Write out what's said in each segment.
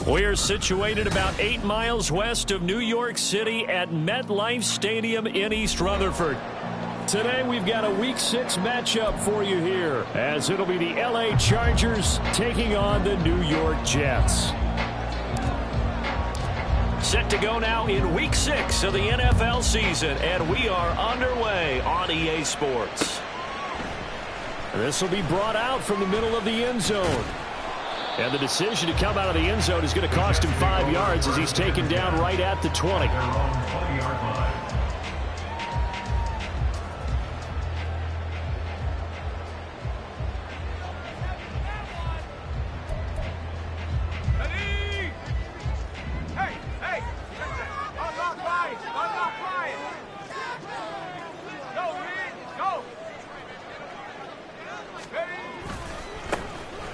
We're situated about 8 miles west of New York City at MetLife Stadium in East Rutherford. Today we've got a Week 6 matchup for you here, as it'll be the LA Chargers taking on the New York Jets. Set to go now in Week 6 of the NFL season, and we are underway on EA Sports. This will be brought out from the middle of the end zone. And the decision to come out of the end zone is going to cost him 5 yards as he's taken down right at the 20.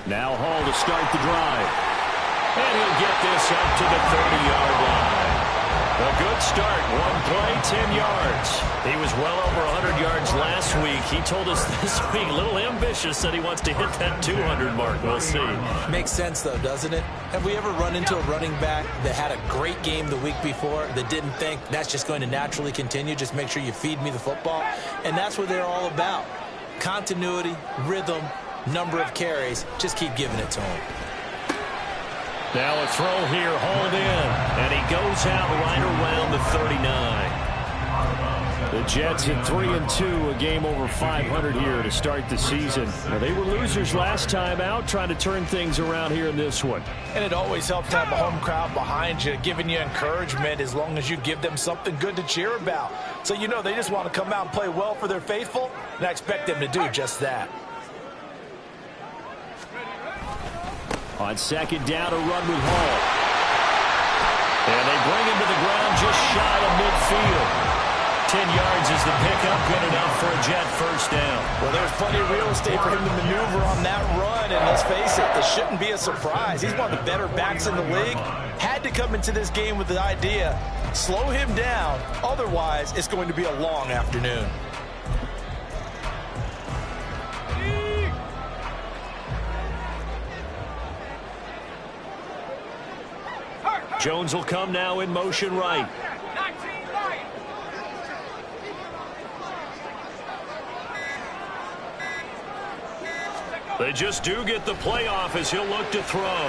Now Hall to start the drive. And he'll get this up to the 30-yard line. A good start. One play, 10 yards. He was well over 100 yards last week. He told us this week, a little ambitious, that he wants to hit that 200 mark. We'll see. Makes sense, though, doesn't it? Have we ever run into a running back that had a great game the week before that didn't think that's just going to naturally continue? Just make sure you feed me the football. And that's what they're all about. Continuity, rhythm, number of carries. Just keep giving it to him. Now a throw here, hauled in, and he goes out right around the 39. The Jets at 3-2, a game over 500 here to start the season. Now, they were losers last time out, trying to turn things around here in this one. And it always helps to have a home crowd behind you, giving you encouragement as long as you give them something good to cheer about. So you know they just want to come out and play well for their faithful, and I expect them to do just that. On second down, a run with Hall. And they bring him to the ground just shy of midfield. 10 yards is the pickup, good enough for a Jet first down. Well, there's plenty of real estate for him to maneuver on that run, and let's face it, this shouldn't be a surprise. He's one of the better backs in the league. Had to come into this game with the idea, slow him down, otherwise it's going to be a long afternoon. Jones will come now in motion right. They just do get the playoff as he'll look to throw.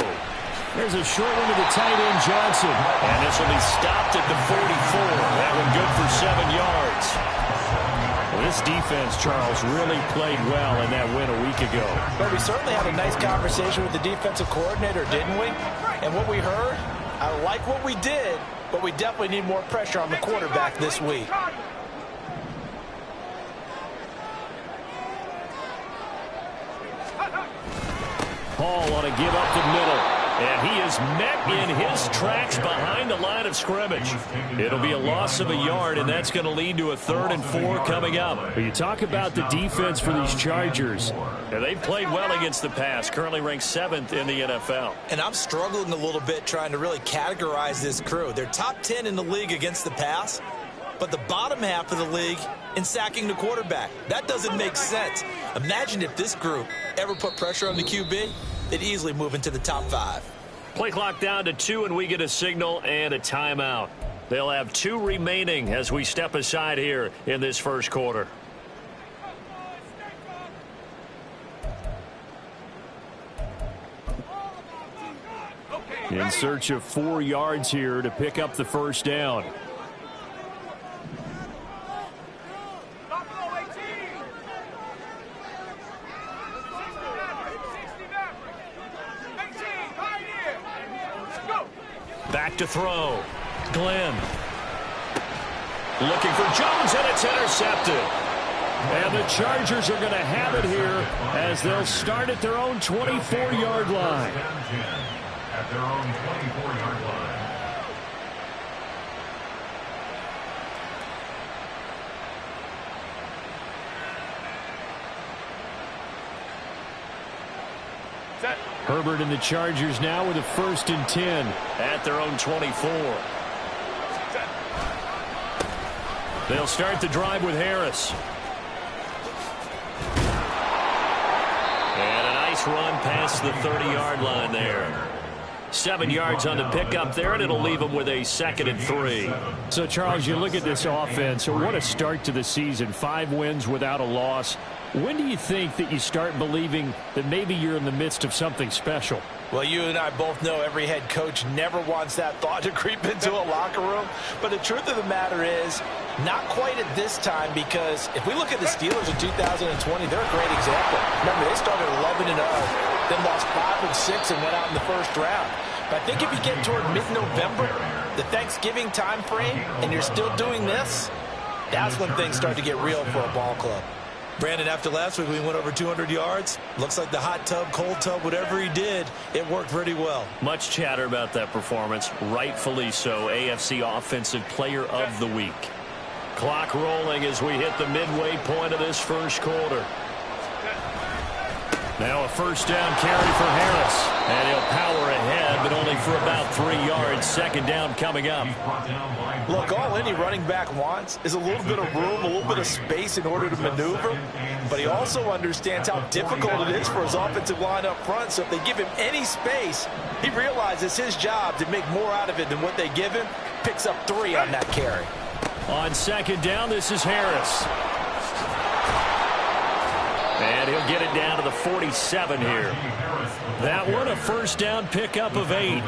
There's a short one to the tight end, Johnson. And this will be stopped at the 44. That one good for 7 yards. Well, this defense, Charles, really played well in that win a week ago. But we certainly had a nice conversation with the defensive coordinator, didn't we? And what we heard, I like what we did, but we definitely need more pressure on the quarterback this week. Hall on a give up the middle. And he is met in his tracks behind the line of scrimmage. It'll be a loss of a yard, and that's going to lead to a 3rd and 4 coming up. But you talk about the defense for these Chargers. And they've played well against the pass, currently ranked 7th in the NFL. And I'm struggling a little bit trying to really categorize this crew. They're top 10 in the league against the pass, but the bottom half of the league in sacking the quarterback. That doesn't make sense. Imagine if this group ever put pressure on the QB, they'd easily move into the top 5. Play clock down to 2, and we get a signal and a timeout. They'll have 2 remaining as we step aside here in this first quarter. In search of 4 yards here to pick up the first down. Back to throw. Glenn. Looking for Jones, and it's intercepted. And the Chargers are going to have it here as they'll start at their own 24-yard line. At their own 24-yard line. Herbert and the Chargers now with a 1st and 10 at their own 24. They'll start the drive with Harris. And a nice run past the 30-yard line there. 7 yards on the pickup there, and it'll leave them with a 2nd and 3. So, Charles, you look at this offense. What a start to the season. 5 wins without a loss. When do you think that you start believing that maybe you're in the midst of something special? Well, you and I both know every head coach never wants that thought to creep into a locker room. But the truth of the matter is, not quite at this time, because if we look at the Steelers in 2020, they're a great example. Remember, they started 11-0, then lost 5 of 6 and went out in the first round. But I think if you get toward mid-November, the Thanksgiving time frame, and you're still doing this, that's when things start to get real for a ball club. Brandon, after last week we went over 200 yards. Looks like the hot tub, cold tub, whatever he did, it worked pretty well. Much chatter about that performance. Rightfully so. AFC Offensive Player of the Week. Clock rolling as we hit the midway point of this first quarter. Now a first down carry for Harris. And he'll power ahead, but only for about 3 yards. 2nd down coming up. Look, all any running back wants is a little bit of room, a little bit of space in order to maneuver. But he also understands how difficult it is for his offensive line up front. So if they give him any space, he realizes his job to make more out of it than what they give him. Picks up 3 on that carry. On 2nd down, this is Harris. And he'll get it down to the 47 here. That one, a first down pickup of 8.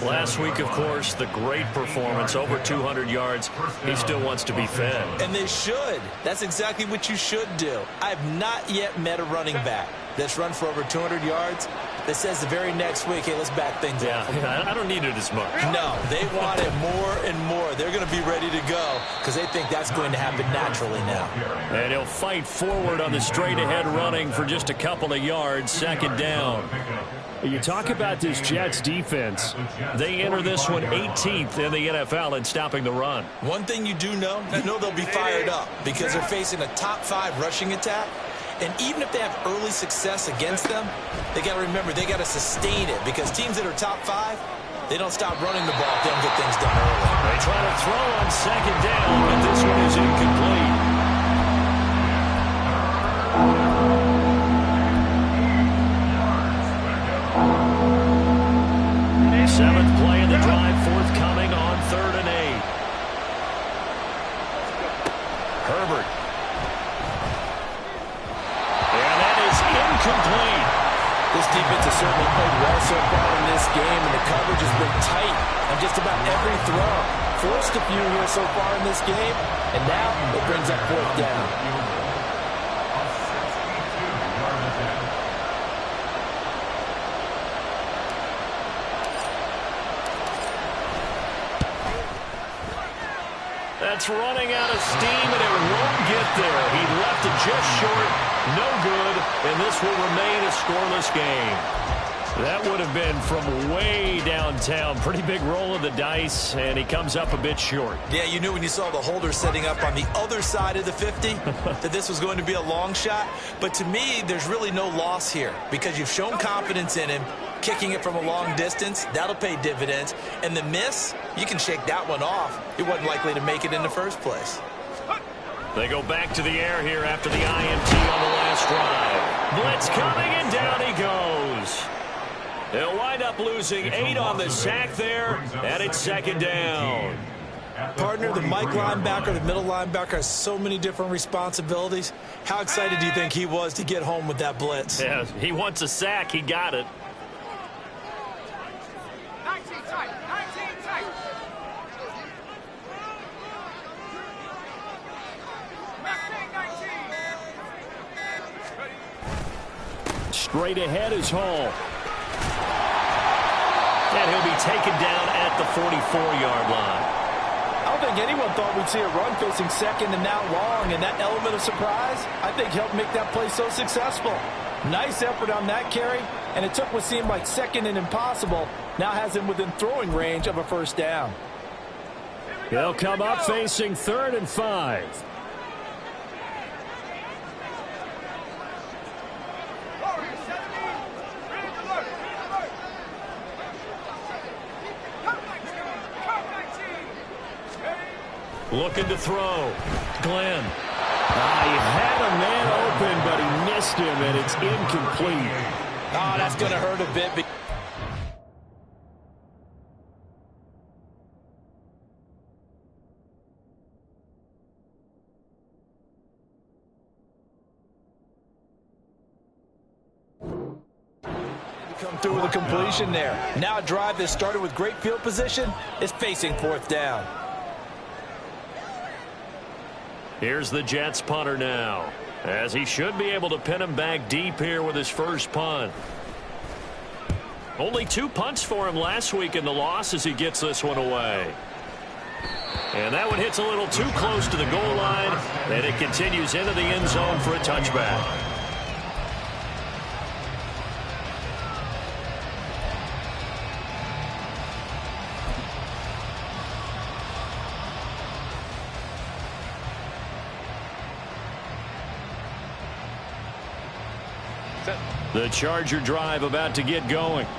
Last week, of course, the great performance, over 200 yards. He still wants to be fed. And they should. That's exactly what you should do. I have not yet met a running back that's run for over 200 yards that says the very next week, hey, let's back things up. Yeah, I don't need it as much. No, they want it more and more. They're going to be ready to go because they think that's going to happen naturally now. And he'll fight forward on the straight-ahead running for just a couple of yards. 2nd down. You talk about this Jets defense. They enter this one 18th in the NFL in stopping the run. One thing you do know, they'll be fired up because they're facing a top 5 rushing attack. And even if they have early success against them, they got to remember they got to sustain it because teams that are top 5, they don't stop running the ball if they don't get things done early. They try to throw on 2nd down, but this one is incomplete. 7th play in the drive, forthcoming on 3rd and 8. Herbert. And that is incomplete. This defense has certainly played well so far in this game, and the coverage has been tight on just about every throw. Forced a few here so far in this game, and now it brings up 4th down. That's running out of steam, and it won't get there. He left it just short. No good, and this will remain a scoreless game. That would have been from way downtown. Pretty big roll of the dice, and he comes up a bit short. Yeah, you knew when you saw the holder setting up on the other side of the 50 that this was going to be a long shot. But to me, there's really no loss here because you've shown confidence in him. Kicking it from a long distance, that'll pay dividends. And the miss, you can shake that one off. He wasn't likely to make it in the first place. They go back to the air here after the INT on the last drive. Blitz coming, and down he goes. They'll wind up losing 8 on the sack there, and it's 2nd down. Partner, the Mike linebacker, the middle linebacker has so many different responsibilities. How excited do you think he was to get home with that blitz? Yeah, he wants a sack. He got it. Straight ahead is Hall. And he'll be taken down at the 44-yard line. I don't think anyone thought we'd see a run facing 2nd and that long, and that element of surprise, I think, helped make that play so successful. Nice effort on that carry, and it took what seemed like 2nd and impossible, now has him within throwing range of a first down. They'll come up facing 3rd and 5. Looking to throw. Glenn. He had a man open, but he missed him, and it's incomplete. Oh, that's going to hurt a bit. Come through with a completion there. Now a drive that started with great field position is facing fourth down. Here's the Jets punter now, as he should be able to pin him back deep here with his first punt. Only 2 punts for him last week in the loss as he gets this one away. And that one hits a little too close to the goal line, and it continues into the end zone for a touchback. The Charger drive about to get going.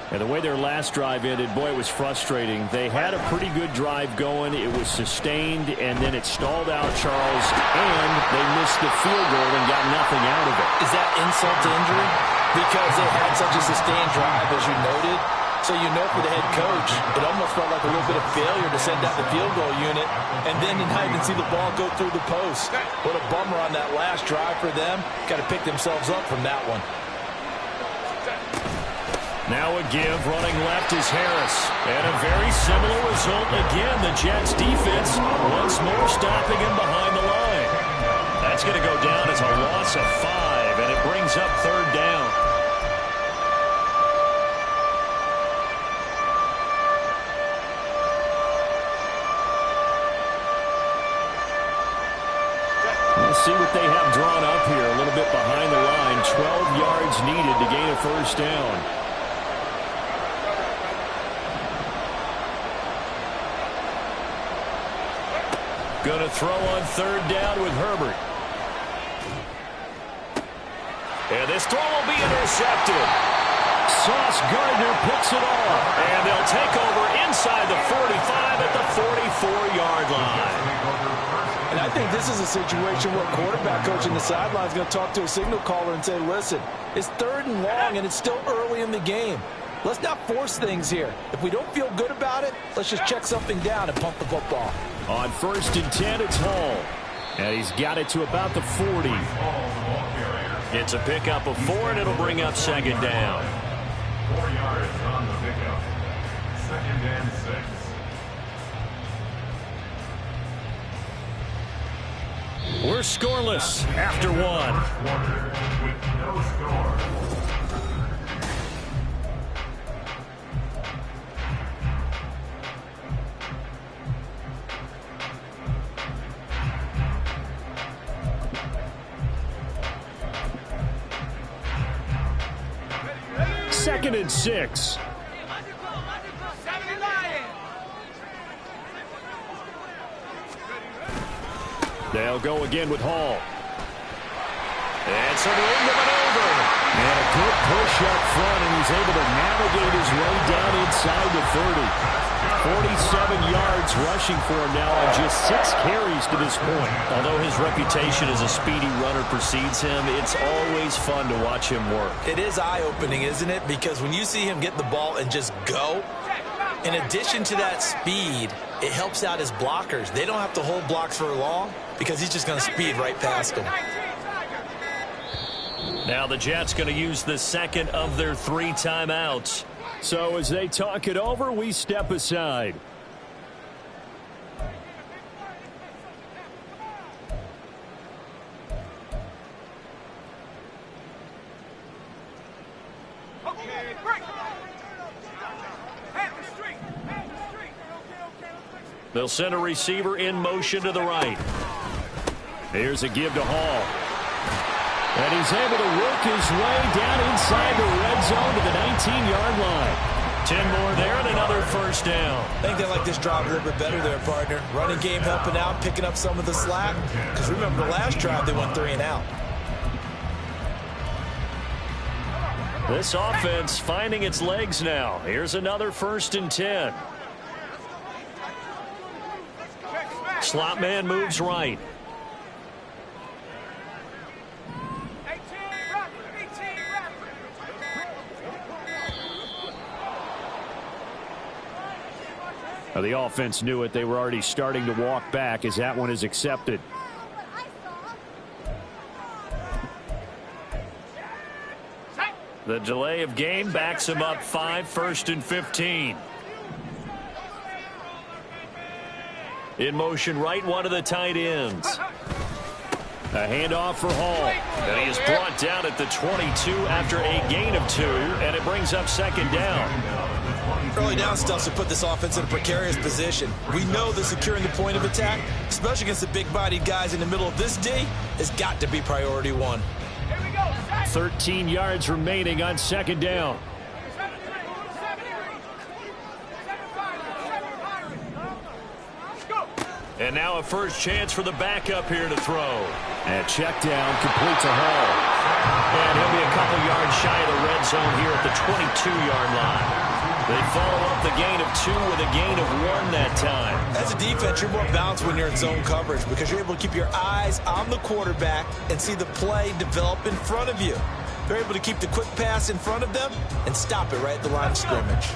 And the way their last drive ended, boy, it was frustrating. They had a pretty good drive going. It was sustained, and then it stalled out, Charles, and they missed the field goal and got nothing out of it. Is that insult to injury? Because they had such a sustained drive, as you noted. So you know for the head coach, it almost felt like a little bit of failure to send out the field goal unit, and then you not even see the ball go through the post. What a bummer on that last drive for them. Got to pick themselves up from that one. Now a give, running left is Harris. And a very similar result again. The Jets defense once more stopping him behind the line. That's going to go down as a loss of 5, and it brings up third down. Let's see what they have drawn up here. A little bit behind the line. 12 yards needed to gain a first down. Going to throw on third down with Herbert. And this throw will be intercepted. Sauce Gardner picks it off. And they'll take over inside the 45 at the 44-yard line. And I think this is a situation where quarterback coach in the sideline is going to talk to a signal caller and say, listen, it's third and long and it's still early in the game. Let's not force things here. If we don't feel good about it, let's just check something down and pump the football. On first and 10, it's Hall. And he's got it to about the 40. It's a pickup of 4, and it'll bring up second down. 4 yards on the pickup. Second and 6. We're scoreless after 1. With no score. Second and 6. They'll go again with Hall. And some room to maneuver. And a good push up front, and he's able to navigate his way down inside the 30. 47 yards rushing for him now on just 6 carries to this point. Although his reputation as a speedy runner precedes him, it's always fun to watch him work. It is eye-opening, isn't it? Because when you see him get the ball and just go, in addition to that speed, it helps out his blockers. They don't have to hold blocks for long because he's just going to speed right past them. Now the Jets going to use the second of their 3 timeouts. So as they talk it over, we step aside. They'll send a receiver in motion to the right. Here's a give to Hall. And he's able to work his way down inside the red zone to the 19-yard line. 10 more there and another first down. I think they like this drive a little bit better there, partner. Running game helping out, picking up some of the slack. Because remember, the last drive they went 3 and out. This offense finding its legs now. Here's another first and 10. Slot man moves right. Now the offense knew it. They were already starting to walk back as that one is accepted. The delay of game backs him up 5, 1st and 15. In motion right, one of the tight ends. A handoff for Hall. And he is brought down at the 22 after a gain of 2, and it brings up 2nd down. Early down stuff to put this offense in a precarious position. We know that securing the point of attack, especially against the big-bodied guys in the middle of this D, has got to be priority 1. 13 yards remaining on 2nd down. And now a first chance for the backup here to throw. And check down, complete to Hall. And he'll be a couple yards shy of the red zone here at the 22-yard line. They follow up the gain of 2 with a gain of 1 that time. As a defense, you're more balanced when you're in zone coverage because you're able to keep your eyes on the quarterback and see the play develop in front of you. They're able to keep the quick pass in front of them and stop it right at the line of scrimmage.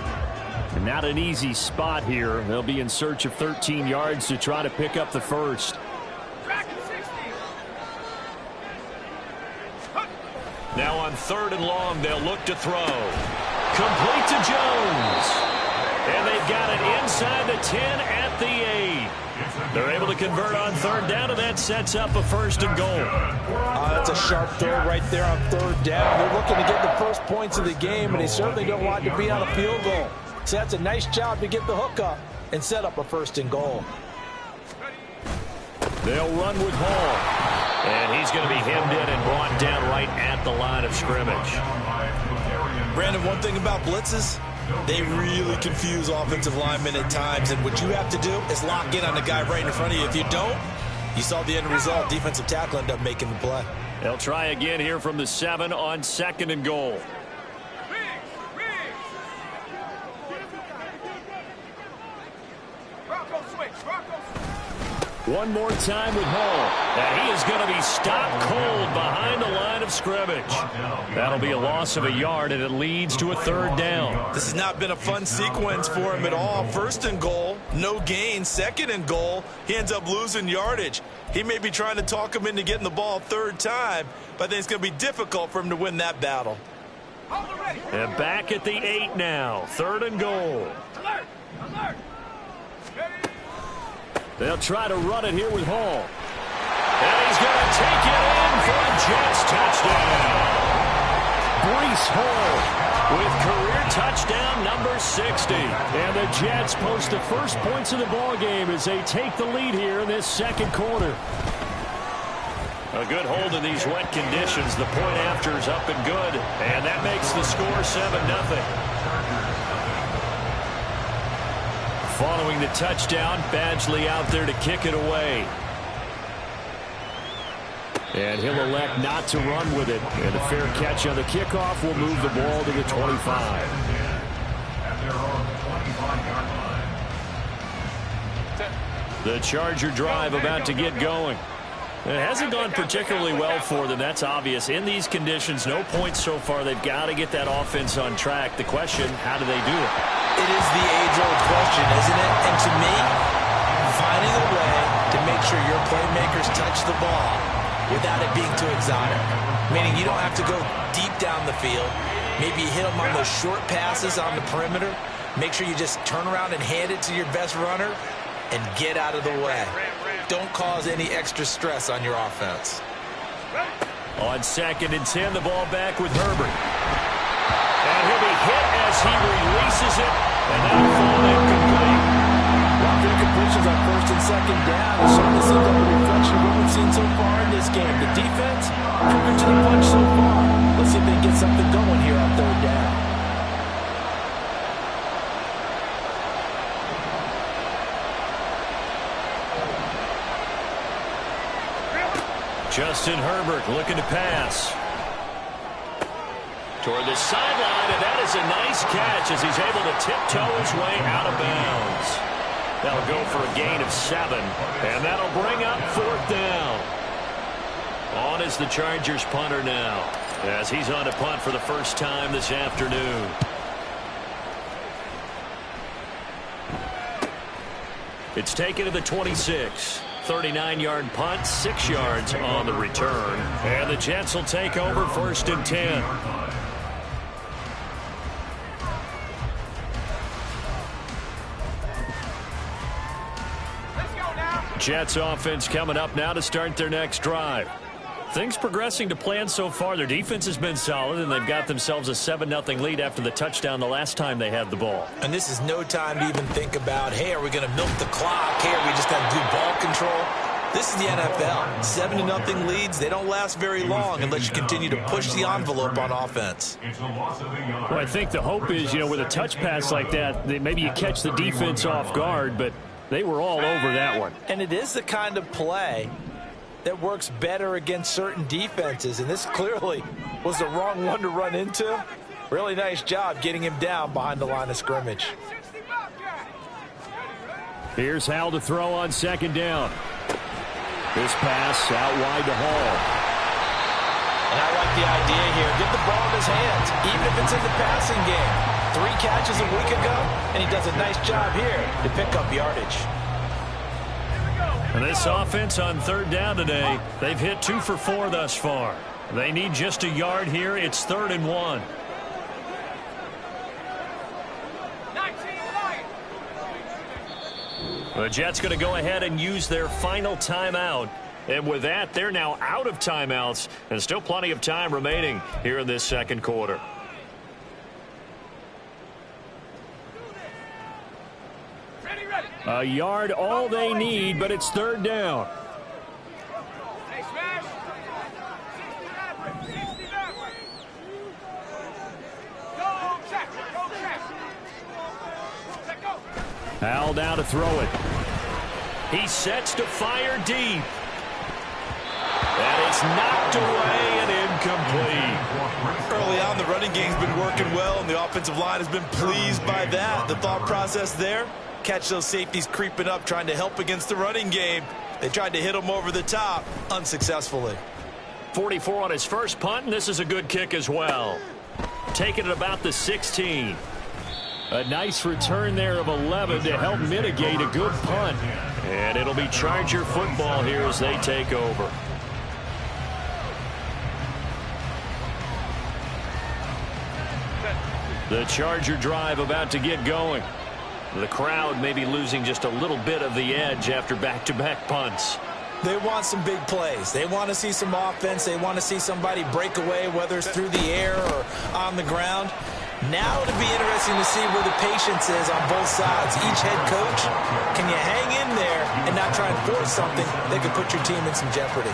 Not an easy spot here. They'll be in search of 13 yards to try to pick up the first. Now on 3rd and long, they'll look to throw. Complete to Jones. And they've got it inside the 10 at the 8. They're able to convert on 3rd down, and that sets up a 1st and goal. That's a sharp throw right there on 3rd down. They're looking to get the first points of the game, and they certainly don't want to be on a field goal. So that's a nice job to get the hook up and set up a 1st and goal. They'll run with Hall. And he's going to be hemmed in and brought down right at the line of scrimmage. Brandon, one thing about blitzes, they really confuse offensive linemen at times. And what you have to do is lock in on the guy right in front of you. If you don't, you saw the end result. Defensive tackle ended up making the play. They'll try again here from the 7 on 2nd and goal. One more time with Hall. And he is going to be stopped cold behind the line of scrimmage. That'll be a loss of a yard, and it leads to a 3rd down. This has not been a fun sequence for him at all. 1st and goal, no gain. 2nd and goal, he ends up losing yardage. He may be trying to talk him into getting the ball 3rd time, but I think it's going to be difficult for him to win that battle. And back at the 8 now. 3rd and goal. Alert! Alert! They'll try to run it here with Hall. And he's going to take it in for a Jets touchdown. Breece Hall with career touchdown number 60. And the Jets post the first points of the ball game as they take the lead here in this 2nd quarter. A good hold in these wet conditions. The point after is up and good. And that makes the score 7-0. Following the touchdown, Badgley out there to kick it away. And he'll elect not to run with it. And a fair catch on the kickoff will move the ball to the 25. The Charger drive about to get going. It hasn't gone particularly well for them, that's obvious. In these conditions, no points so far. They've got to get that offense on track. The question, how do they do it? It is the age-old question, isn't it? And to me, finding a way to make sure your playmakers touch the ball without it being too exotic. Meaning you don't have to go deep down the field. Maybe you hit them on those short passes on the perimeter. Make sure you just turn around and hand it to your best runner and get out of the way. Don't cause any extra stress on your offense. On 2nd and 10, the ball back with Herbert. And he'll be hit as he releases it, and that'll fall incomplete. Well, good completions on 1st and 2nd down. It certainly seems like a reflection of what we've seen so far in this game. The defense, triggered to the punch so far. Let's see if they can get something going here on 3rd down. Justin Herbert looking to pass. Toward the sideline, and that is a nice catch as he's able to tiptoe his way out of bounds. That'll go for a gain of 7, and that'll bring up 4th down. On is the Chargers punter now, as he's on to punt for the first time this afternoon. It's taken to the 26. 39-yard punt, 6 yards on the return. And the Jets will take over 1st and 10. Jets offense coming up now to start their next drive. Things progressing to plan so far. Their defense has been solid, and they've got themselves a 7-0 lead after the touchdown the last time they had the ball. And this is no time to even think about, hey, are we going to milk the clock? Hey, are we just going to do ball control? This is the NFL. 7-0 leads, they don't last very long unless you continue to push the envelope on offense. Well, I think the hope is, with a touch pass like that maybe you catch the defense off guard, but they were all over that one. And it is the kind of play that works better against certain defenses, and this clearly was the wrong one to run into. Really nice job getting him down behind the line of scrimmage. Here's Hal to throw on second down. This pass out wide to Hall. And I like the idea here. Get the ball in his hands, even if it's in the passing game. 3 catches a week ago, and he does a nice job here to pick up yardage. And this offense on third down today, they've hit 2 for 4 thus far. They need just a yard here. It's 3rd and 1. The Jets going to go ahead and use their final timeout. And with that, they're now out of timeouts, and still plenty of time remaining here in this second quarter. A yard, all they need, but it's 3rd down. Hal now to throw it. He sets to fire deep. That is knocked away and incomplete. Early on, the running game's been working well, and the offensive line has been pleased by that. The thought process there, catch those safeties creeping up, trying to help against the running game. They tried to hit him over the top, unsuccessfully. 44 on his first punt, and this is a good kick as well. Taking it about the 16. A nice return there of 11 to help mitigate a good punt. And it'll be Charger football here as they take over. The Charger drive about to get going. The crowd may be losing just a little bit of the edge after back-to-back punts. They want some big plays. They want to see some offense. They want to see somebody break away, whether it's through the air or on the ground. Now it'll be interesting to see where the patience is on both sides. Each head coach, can you hang in there and not try and force something that could put your team in some jeopardy?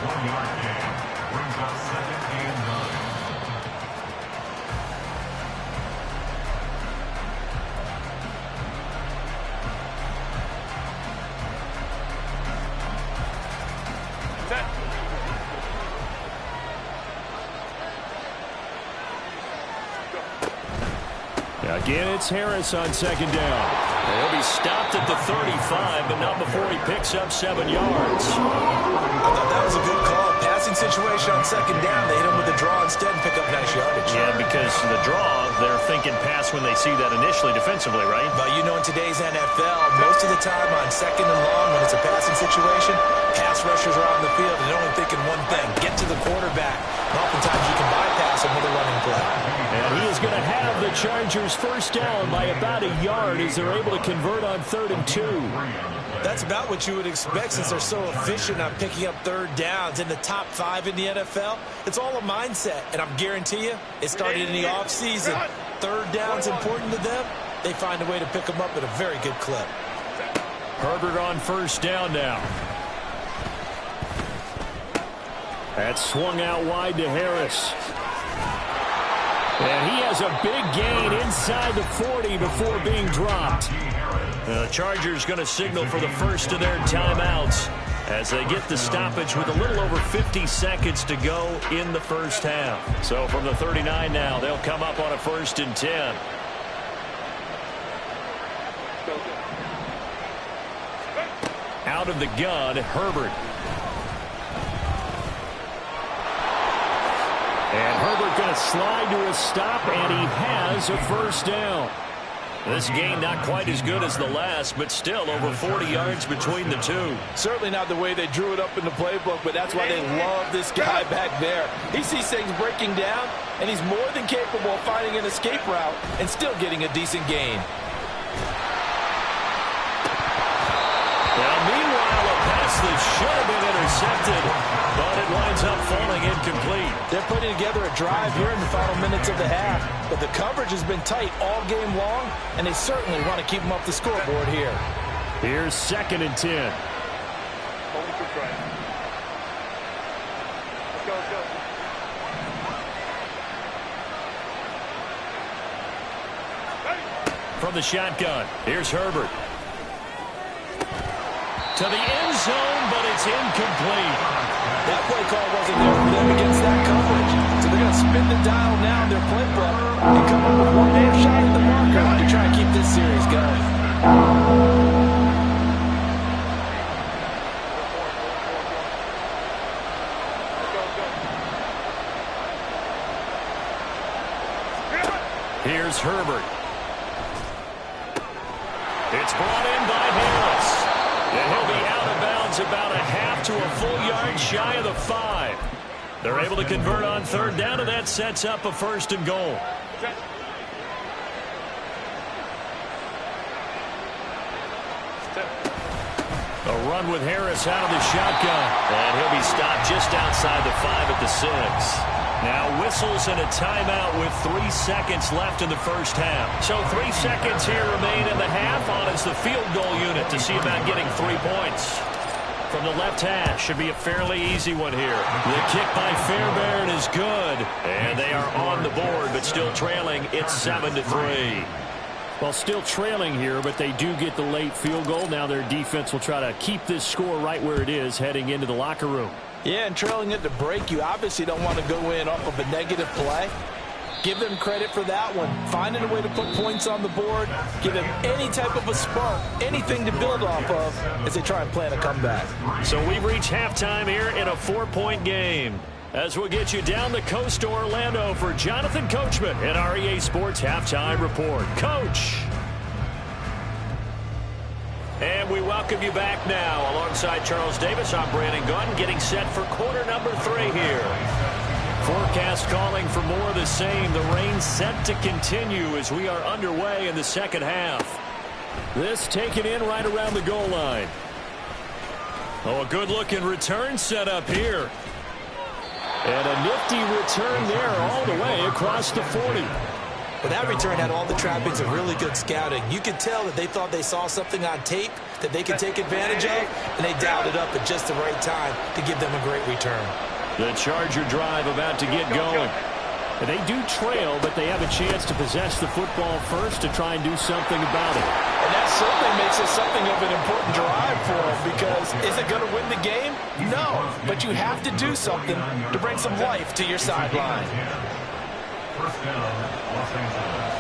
Again, it's Harris on second down. He'll be stopped at the 35, but not before he picks up 7 yards. I thought that was a good call. Passing situation on second down. They hit him with the draw instead and pick up nice yardage. Yeah, because the draw, they're thinking pass when they see that initially defensively, right? But in today's NFL, most of the time on second and long, when it's a passing situation, pass rushers are on the field and they're only thinking one thing, get to the quarterback. And oftentimes you can bypass him with a running play. And he is going to have the Chargers first down by about a yard as they're able to convert on 3rd and 2. That's about what you would expect since they're so efficient on picking up 3rd downs. In the top 5 in the NFL, it's all a mindset. And I'm guarantee you, it started in the offseason. 3rd down's important to them. They find a way to pick them up at a very good clip. Herbert on first down now. That's swung out wide to Harris. And he has a big gain inside the 40 before being dropped. The Chargers going to signal for the first of their timeouts as they get the stoppage with a little over 50 seconds to go in the first half. So from the 39 now, they'll come up on a 1st and 10. Out of the gun, Herbert. And Herbert going to slide to a stop, and he has a first down. This game not quite as good as the last, but still over 40 yards between the two. Certainly not the way they drew it up in the playbook, but that's why they love this guy back there. He sees things breaking down, and he's more than capable of finding an escape route and still getting a decent gain. Now, meanwhile, a pass intercepted, but it winds up falling incomplete. They're putting together a drive here in the final minutes of the half, but the coverage has been tight all game long, and they certainly want to keep them off the scoreboard here. Here's 2nd and 10. From the shotgun, here's Herbert. To the end zone, but it's incomplete. That play call wasn't there for them against that coverage. So they're going to spin the dial now in their playbook and come up with one more shot at the marker to try and keep this series going. Here's Herbert. It's brought in by Harris. And he'll be out of bounds about a half to a full yard shy of the 5. They're able to convert on 3rd down, and that sets up a 1st and goal. A run with Harris out of the shotgun. And he'll be stopped just outside the 5 at the 6. Now whistles and a timeout with 3 seconds left in the first half. So 3 seconds here remain in the half on as the field goal unit to see about getting 3 points. From the left hash, should be a fairly easy one here. The kick by Fairbairn is good. And they are on the board, but still trailing. It's 7-3. Well, still trailing here, but they do get the late field goal. Now their defense will try to keep this score right where it is heading into the locker room. Yeah, and trailing at the break, you obviously don't want to go in off of a negative play. Give them credit for that one. Finding a way to put points on the board, give them any type of a spark, anything to build off of as they try and plan a comeback. So we've reached halftime here in a 4-point game. As we'll get you down the coast to Orlando for Jonathan Coachman at our EA Sports Halftime Report. Coach! And we welcome you back now. Alongside Charles Davis, I'm Brandon Gunn, getting set for quarter number 3 here. Forecast calling for more of the same. The rain set to continue as we are underway in the second half. This taken in right around the goal line. Oh, a good-looking return set up here. And a nifty return there all the way across the 40. But that return had all the trappings of really good scouting. You could tell that they thought they saw something on tape that they could take advantage of, and they dialed it up at just the right time to give them a great return. The Charger drive about to get going. They do trail, but they have a chance to possess the football first to try and do something about it. And that certainly makes it something of an important drive for them, because is it going to win the game? No, but you have to do something to bring some life to your sideline. First down, Los Angeles.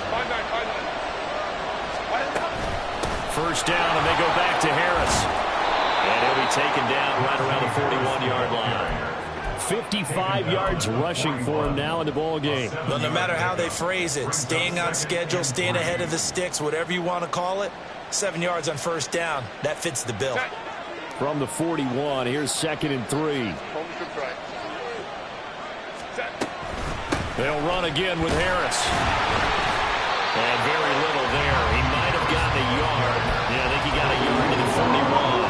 First down, and they go back to Harris. And he'll be taken down right around the 41-yard line. 55 yards rushing for him now in the ball game. Well, no matter how they phrase it, staying on schedule, staying ahead of the sticks, whatever you want to call it, 7 yards on first down, that fits the bill. From the 41, here's 2nd and 3. They'll run again with Harris. And very little there. He might have gotten a yard. Yeah, I think he got a yard to the 41.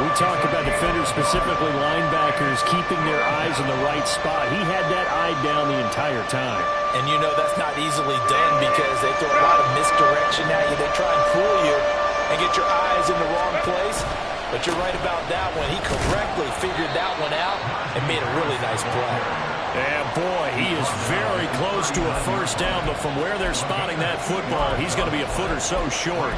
We talk about defenders, specifically linebackers, keeping their eyes in the right spot. He had that eye down the entire time. And you know that's not easily done because they throw a lot of misdirection at you. They try and fool you and get your eyes in the wrong place. But you're right about that one. He correctly figured that one out and made a really nice play. And boy, he is very close to a first down, but from where they're spotting that football, he's going to be a foot or so short.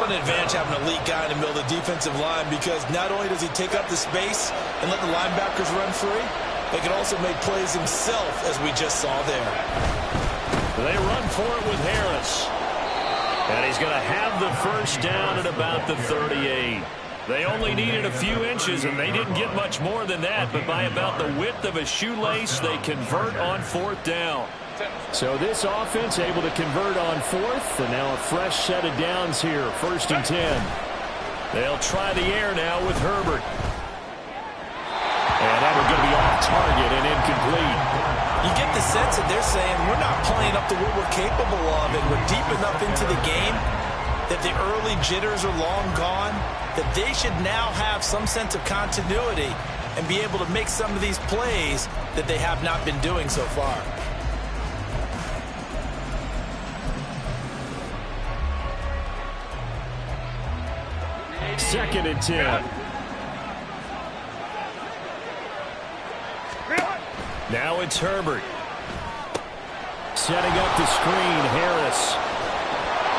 What an advantage having an elite guy in the middle of the defensive line, because not only does he take up the space and let the linebackers run free, he can also make plays himself, as we just saw there. They run for it with Harris. And he's going to have the first down at about the 38. They only needed a few inches, and they didn't get much more than that, but by about the width of a shoelace, they convert on 4th down. So this offense able to convert on 4th, and now a fresh set of downs here, 1st and 10. They'll try the air now with Herbert. And that one's going to be off target and incomplete. You get the sense that they're saying we're not playing up to what we're capable of, and we're deep enough into the game that the early jitters are long gone, that they should now have some sense of continuity and be able to make some of these plays that they have not been doing so far. Second and 10. Now it's Herbert. Setting up the screen, Harris.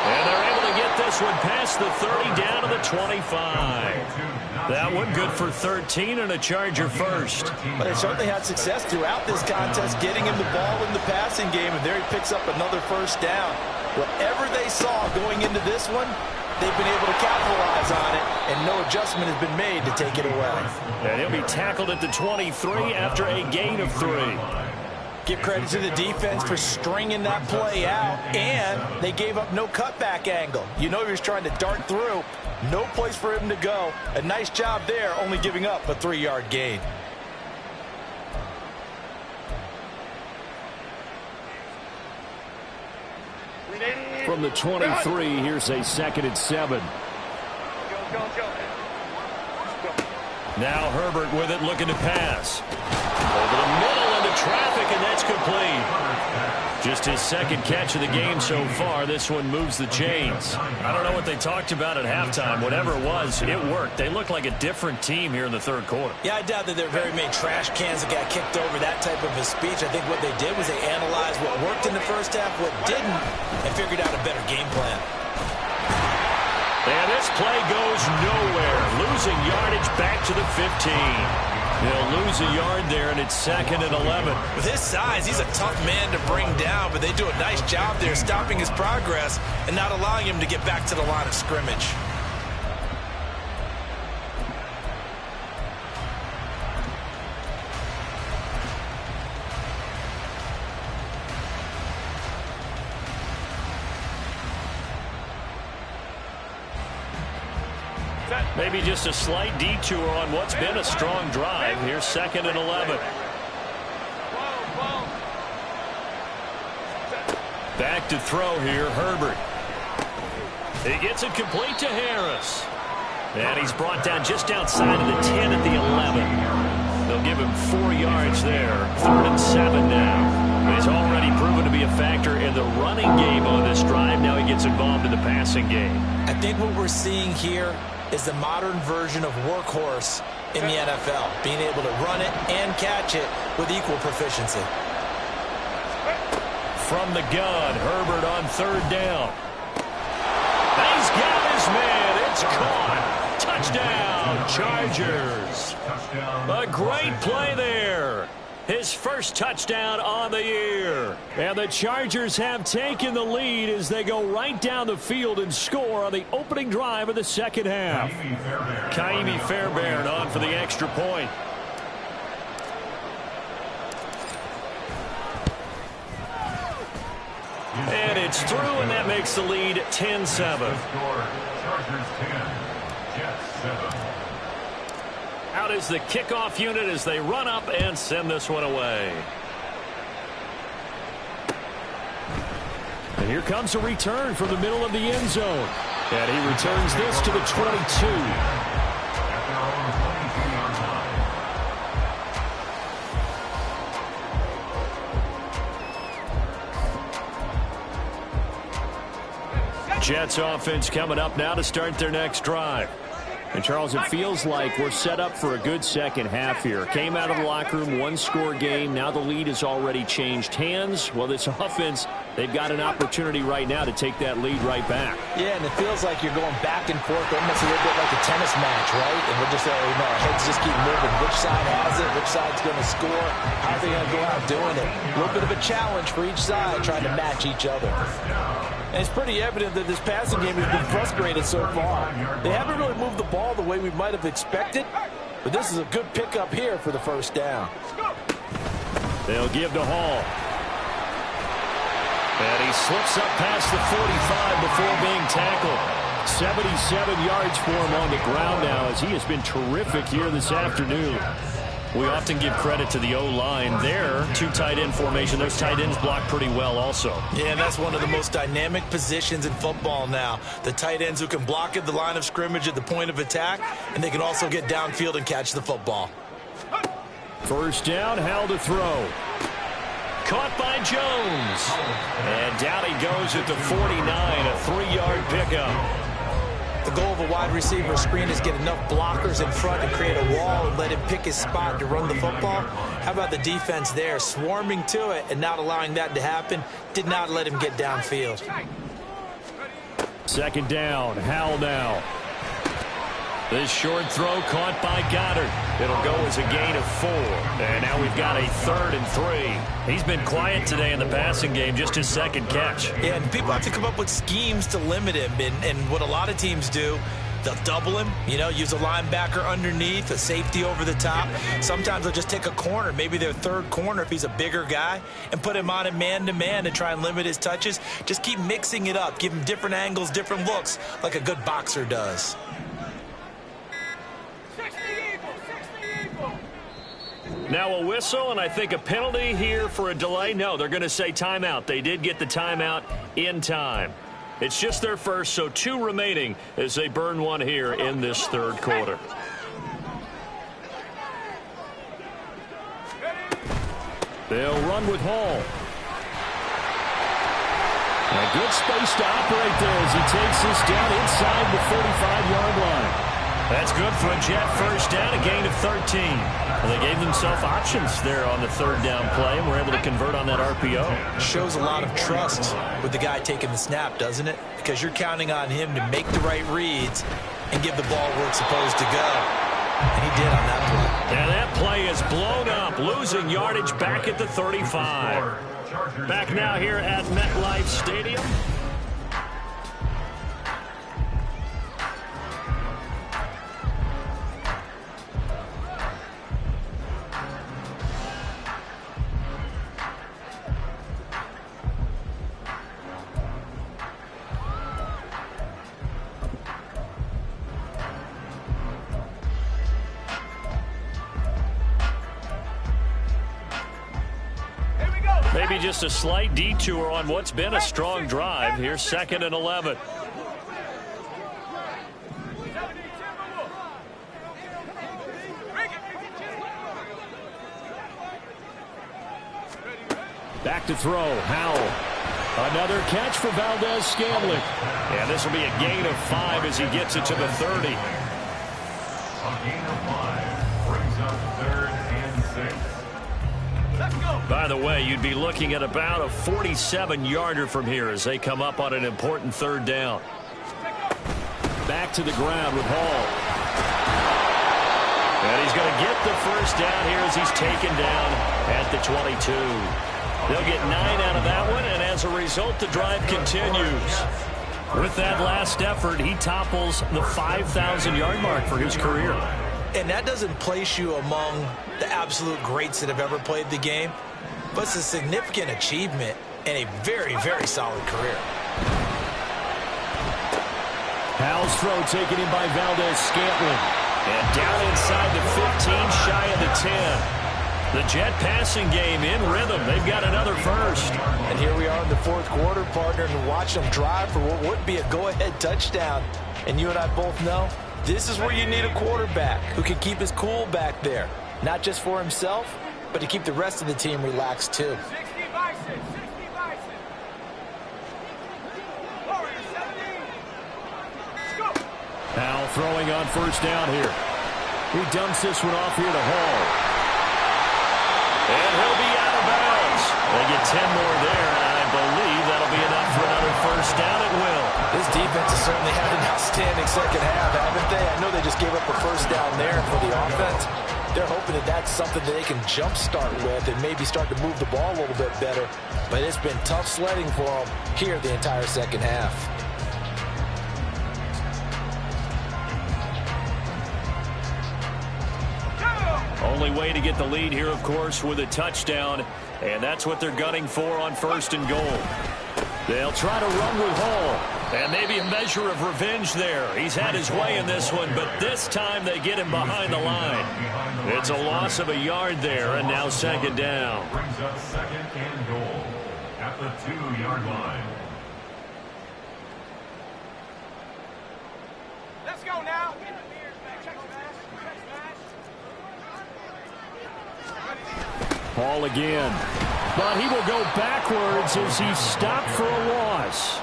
And they're able to get this one past the 30 down to the 25. That one good for 13 and a Charger first. But they certainly had success throughout this contest getting him the ball in the passing game, and there he picks up another first down. Whatever they saw going into this one, they've been able to capitalize on it, and no adjustment has been made to take it away. And he'll be tackled at the 23 after a gain of 3. Give credit to the defense for stringing that play out, and they gave up no cutback angle. You know he was trying to dart through. No place for him to go. A nice job there, only giving up a 3-yard gain. From the 23, here's a 2nd and 7. Now Herbert with it, looking to pass. Over the middle into traffic, and that's complete. Just his second catch of the game so far. This one moves the chains. I don't know what they talked about at halftime. Whatever it was, it worked. They look like a different team here in the third quarter. Yeah, I doubt that there are very many trash cans that got kicked over, that type of a speech. I think what they did was they analyzed what worked in the first half, what didn't, and figured out a better game plan. And this play goes nowhere. Losing yardage back to the 15. They'll lose a yard there, and it's 2nd and 11. With his size, he's a tough man to bring down, but they do a nice job there stopping his progress and not allowing him to get back to the line of scrimmage. Maybe just a slight detour on what's been a strong drive. Here's 2nd and 11. Back to throw here, Herbert. He gets it complete to Harris. And he's brought down just outside of the 10 at the 11. They'll give him 4 yards there. 3rd and 7 now. But he's already proven to be a factor in the running game on this drive. Now he gets involved in the passing game. I think what we're seeing here is the modern version of workhorse in the NFL, being able to run it and catch it with equal proficiency. From the gun, Herbert on 3rd down. He's got his man. It's caught. Touchdown, Chargers. A great play there. His first touchdown on the year. And the Chargers have taken the lead as they go right down the field and score on the opening drive of the second half. Kaimi Fairbairn on for the extra point. And it's through, and that makes the lead 10-7. Chargers 10, Jets 7. Out is the kickoff unit as they run up and send this one away. And here comes a return from the middle of the end zone. And he returns this to the 22. Jets offense coming up now to start their next drive. And, Charles, it feels like we're set up for a good second half here. Came out of the locker room, one-score game. Now the lead has already changed hands. Well, this offense, they've got an opportunity right now to take that lead right back. Yeah, and it feels like you're going back and forth, almost a little bit like a tennis match, right? And we're just, our heads just keep moving. Which side has it? Which side's going to score? How are they going to go out doing it? A little bit of a challenge for each side, trying to match each other. And it's pretty evident that this passing game has been frustrated so far. They haven't really moved the ball the way we might have expected, but this is a good pickup here for the first down. They'll give to Hall. And he slips up past the 45 before being tackled. 77 yards for him on the ground now as he has been terrific here this afternoon. We often give credit to the O-line. There, two tight end formation. Those tight ends block pretty well also. Yeah, and that's one of the most dynamic positions in football now. The tight ends who can block at the line of scrimmage at the point of attack, and they can also get downfield and catch the football. First down, Howell to throw. Caught by Jones. And down he goes at the 49, a 3-yard pickup. The goal of a wide receiver screen is get enough blockers in front and create a wall and let him pick his spot to run the football. How about the defense there, swarming to it and not allowing that to happen? Did not let him get downfield. Second down, Howell now. This short throw caught by Goddard. It'll go as a gain of 4. And now we've got a 3rd and 3. He's been quiet today in the passing game, just his second catch. Yeah, and people have to come up with schemes to limit him. And what a lot of teams do, they'll double him, use a linebacker underneath, a safety over the top. Sometimes they'll just take a corner, maybe their third corner if he's a bigger guy, and put him on a man-to-man to try and limit his touches. Just keep mixing it up. Give him different angles, different looks, like a good boxer does. Now a whistle, and I think a penalty here for a delay. No, they're going to say timeout. They did get the timeout in time. It's just their first, so 2 remaining as they burn one here in this third quarter. They'll run with Hall. A good space to operate there as he takes this down inside the 45-yard line. That's good for a Jet first down, a gain of 13. Well, they gave themselves options there on the third down play, and were able to convert on that RPO. Shows a lot of trust with the guy taking the snap, doesn't it? Because you're counting on him to make the right reads and give the ball where it's supposed to go. And he did on that play. And that play is blown up, losing yardage back at the 35. Back now here at MetLife Stadium. Maybe just a slight detour on what's been a strong drive. Here's 2nd and 11. Back to throw, Howell. Another catch for Valdez-Scantling. And this will be a gain of 5 as he gets it to the 30. A gain of 5 brings up 3rd and 6. By the way, you'd be looking at about a 47-yarder from here as they come up on an important third down. Back to the ground with Hall. And he's going to get the first down here as he's taken down at the 22. They'll get 9 out of that one, and as a result, the drive continues. With that last effort, he topples the 5,000-yard mark for his career. And that doesn't place you among the absolute greats that have ever played the game, but it's a significant achievement and a very, very solid career. Howell's throw taken in by Valdez-Scantling. And down inside the 15, shy of the 10. The Jet passing game in rhythm. They've got another first. And here we are in the 4th quarter, partner, and watch them drive for what would be a go-ahead touchdown. And you and I both know this is where you need a quarterback who can keep his cool back there. Not just for himself, but to keep the rest of the team relaxed too. Howell throwing on first down here. He dumps this one off here to Hall. And he'll be out of bounds. They get 10 more there, and I believe that'll be enough for another first down at will. This defense has certainly had an outstanding second half, haven't they? I know they just gave up a first down there for the offense. They're hoping that that's something that they can jumpstart with and maybe start to move the ball a little bit better. But it's been tough sledding for them here the entire second half. Only way to get the lead here, of course, with a touchdown. And that's what they're gunning for on 1st and goal. They'll try to run with Hall. And maybe a measure of revenge there. He's had his way in this one, but this time they get him behind the line. It's a loss of a yard there, and now second down. Brings up second and goal at the 2-yard line. Let's go now. Hall again. But he will go backwards as he's stopped for a loss.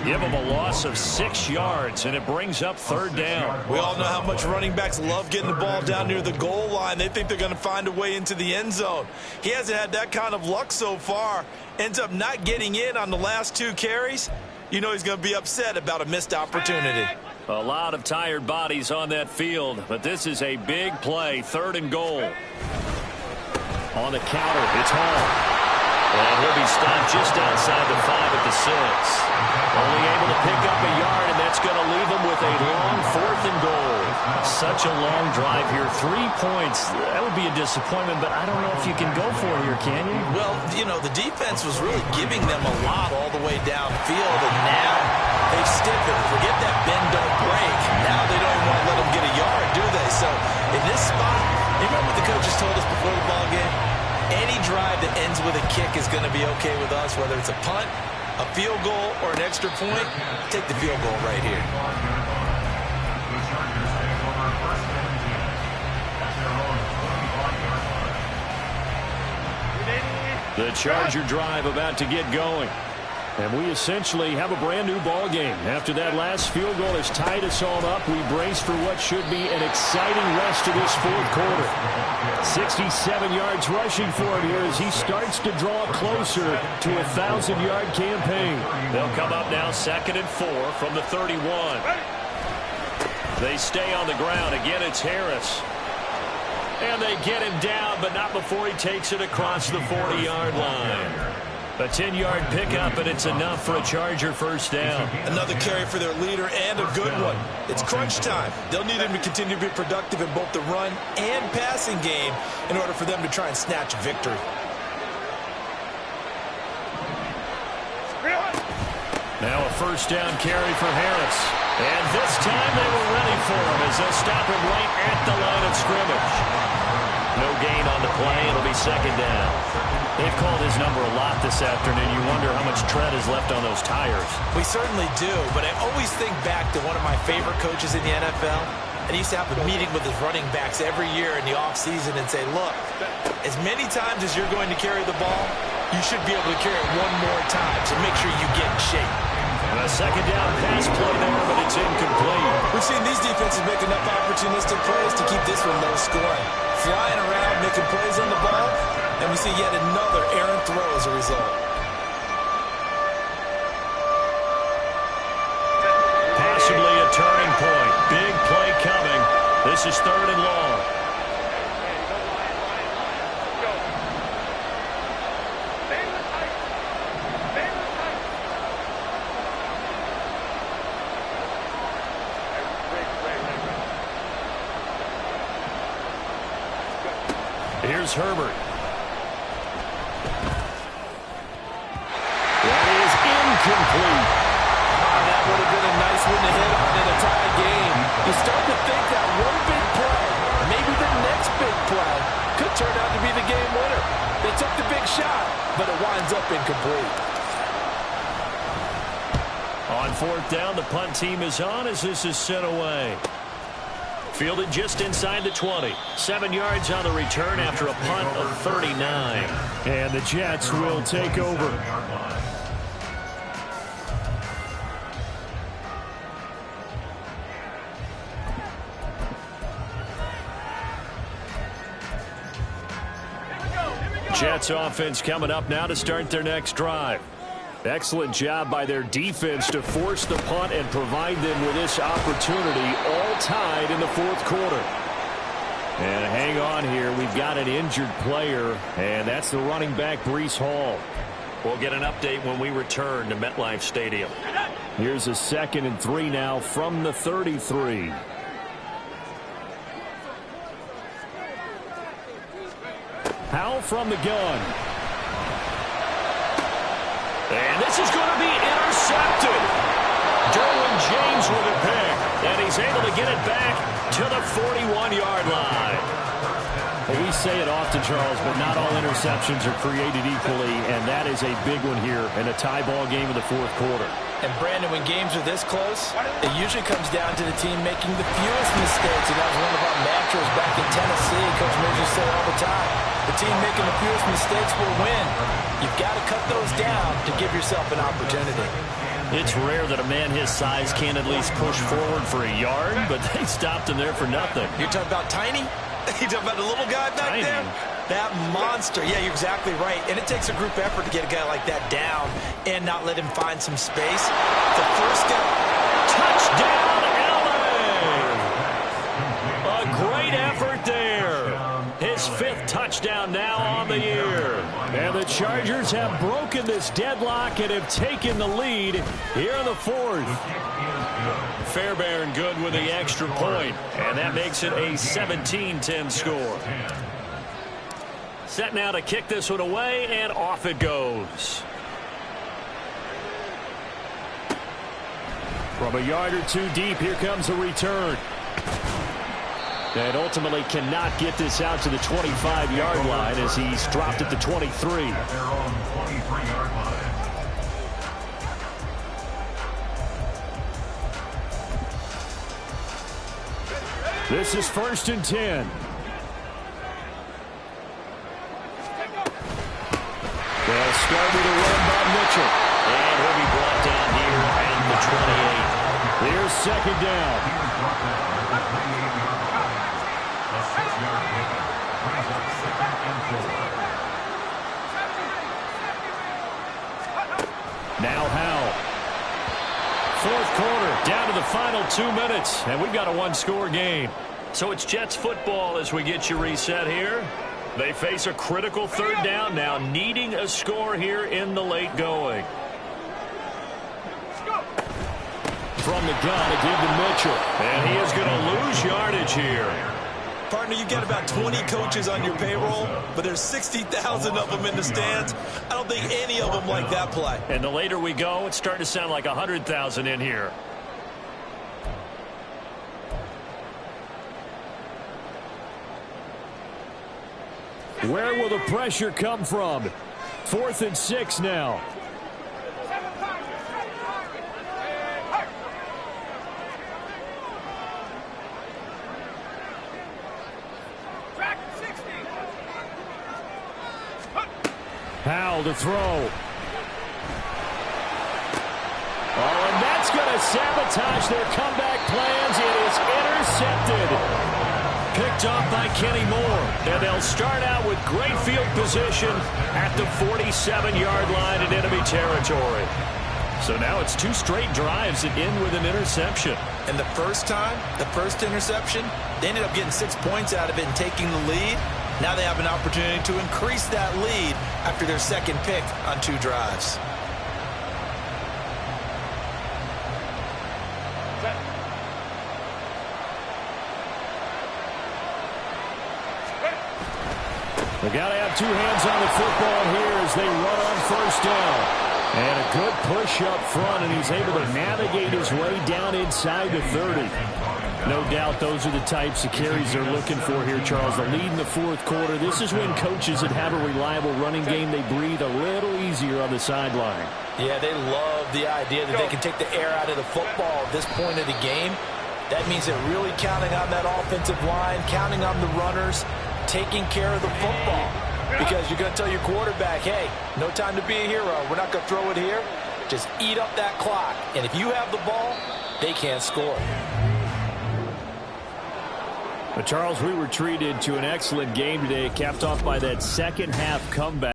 Give him a loss of 6 yards, and it brings up third down. We all know how much running backs love getting the ball down near the goal line. They think they're going to find a way into the end zone. He hasn't had that kind of luck so far. Ends up not getting in on the last 2 carries. You know he's going to be upset about a missed opportunity. A lot of tired bodies on that field, but this is a big play, third and goal. On the counter, it's Hall. And he'll be stopped just outside the 5 at the 6. Only able to pick up a yard, and that's going to leave him with a long 4th and goal. Such a long drive here. 3 points. That would be a disappointment, but I don't know if you can go for it here, can you? Well, you know, the defense was really giving them a lot all the way downfield, and now they've stiffened. Forget that bend, don't break. Now they don't even want to let them get a yard, do they? So in this spot, you remember what the coaches told us before the ball game? Any drive that ends with a kick is going to be okay with us, whether it's a punt, a field goal, or an extra point. Take the field goal right here. The Chargers take over first and 10 at their own 25-yard line. The Charger drive about to get going. And we essentially have a brand new ball game. After that last field goal has tied us all up, we brace for what should be an exciting rest of this 4th quarter. 67 yards rushing for him here as he starts to draw closer to a 1,000-yard campaign. They'll come up now 2nd and 4 from the 31. They stay on the ground. Again, it's Harris. And they get him down, but not before he takes it across the 40-yard line. A 10-yard pickup, and it's enough for a Charger first down. Another carry for their leader, and a good one. It's crunch time. They'll need him to continue to be productive in both the run and passing game in order for them to try and snatch victory. Now a first down carry for Harris. And this time they were ready for him as they'll stop him right at the line of scrimmage. No gain on the play. It'll be second down. They've called his number a lot this afternoon. You wonder how much tread is left on those tires. We certainly do, but I always think back to one of my favorite coaches in the NFL. And he used to have a meeting with his running backs every year in the offseason and say, look, as many times as you're going to carry the ball, you should be able to carry it one more time, so make sure you get in shape. And a second down pass play there, but it's incomplete. We've seen these defenses make enough opportunistic plays to keep this one low scoring. Flying around, making plays on the ball, and we see yet another errant throw as a result. Possibly a turning point. Big play coming. This is 3rd and long. Here's Herbert. That is incomplete. That would have been a nice one to hit on in a tie game. You start to think that one big play, maybe the next big play, could turn out to be the game winner. They took the big shot, but it winds up incomplete. On 4th down, the punt team is on as this is sent away. Fielded just inside the 20. 7 yards on the return after a punt of 39. And the Jets will take over. Jets offense coming up now to start their next drive. Excellent job by their defense to force the punt and provide them with this opportunity, all tied in the 4th quarter. And hang on here. We've got an injured player, and that's the running back, Breece Hall. We'll get an update when we return to MetLife Stadium. Here's a 2nd and 3 now from the 33. Powell from the gun. And this is going to be intercepted. Derwin James with a pick. And he's able to get it back to the 41-yard line. Well, we say it often, Charles, but not all interceptions are created equally, and that is a big one here in a tie ball game in the fourth quarter. And, Brandon, when games are this close, it usually comes down to the team making the fewest mistakes. And that was one of our mantras back in Tennessee. Coach Mills used to say all the time, the team making the fewest mistakes will win. You've got to cut those down to give yourself an opportunity. It's rare that a man his size can't at least push forward for a yard, but they stopped him there for nothing. You're talking about Tiny? You talking about the little guy back there? That monster. Yeah, you're exactly right. And it takes a group effort to get a guy like that down and not let him find some space. The first step. Touchdown, LA! A great effort there. His 5th touchdown now on the year. And the Chargers have broken this deadlock and have taken the lead here in the fourth. Fairbairn good with the extra point, and that makes it a 17-10 score. Set now to kick this one away, and off it goes. From a yard or two deep, here comes a return. And ultimately cannot get this out to the 25-yard line as he's dropped at the 23. At their own 23-yard line. This is 1st and 10. They'll start with a run by Mitchell. And he'll be brought down here at the 28. Here's 2nd down. A 6-yard pickup brings up 2nd and 4. Now Howell. Fourth quarter, down to the final 2 minutes, and we've got a one-score game. So it's Jets football as we get you reset here. They face a critical 3rd down now, needing a score here in the late going. From the gun, a give to Mitchell. And he is going to lose yardage here. Partner, you got about 20 coaches on your payroll, but there's 60,000 of them in the stands. I don't think any of them like that play. And the later we go, it's starting to sound like 100,000 in here. Where will the pressure come from? 4th and 6 now. Howell to throw. Oh, and that's going to sabotage their comeback plans. It is intercepted. Picked off by Kenny Moore. And they'll start out with great field position at the 47-yard line in enemy territory. So now it's 2 straight drives that end with an interception. And the first time, the first interception, they ended up getting 6 points out of it and taking the lead. Now they have an opportunity to increase that lead after their 2nd pick on 2 drives. They got to have 2 hands on the football here as they run on 1st down. And a good push up front, and he's able to navigate his way down inside the 30. No doubt those are the types of carries they're looking for here, Charles. The lead in the fourth quarter. This is when coaches that have a reliable running game, they breathe a little easier on the sideline. Yeah, they love the idea that they can take the air out of the football at this point of the game. That means they're really counting on that offensive line, counting on the runners, taking care of the football. Because you're going to tell your quarterback, hey, no time to be a hero. We're not going to throw it here. Just eat up that clock. And if you have the ball, they can't score. But Charles, we were treated to an excellent game today, capped off by that second half comeback.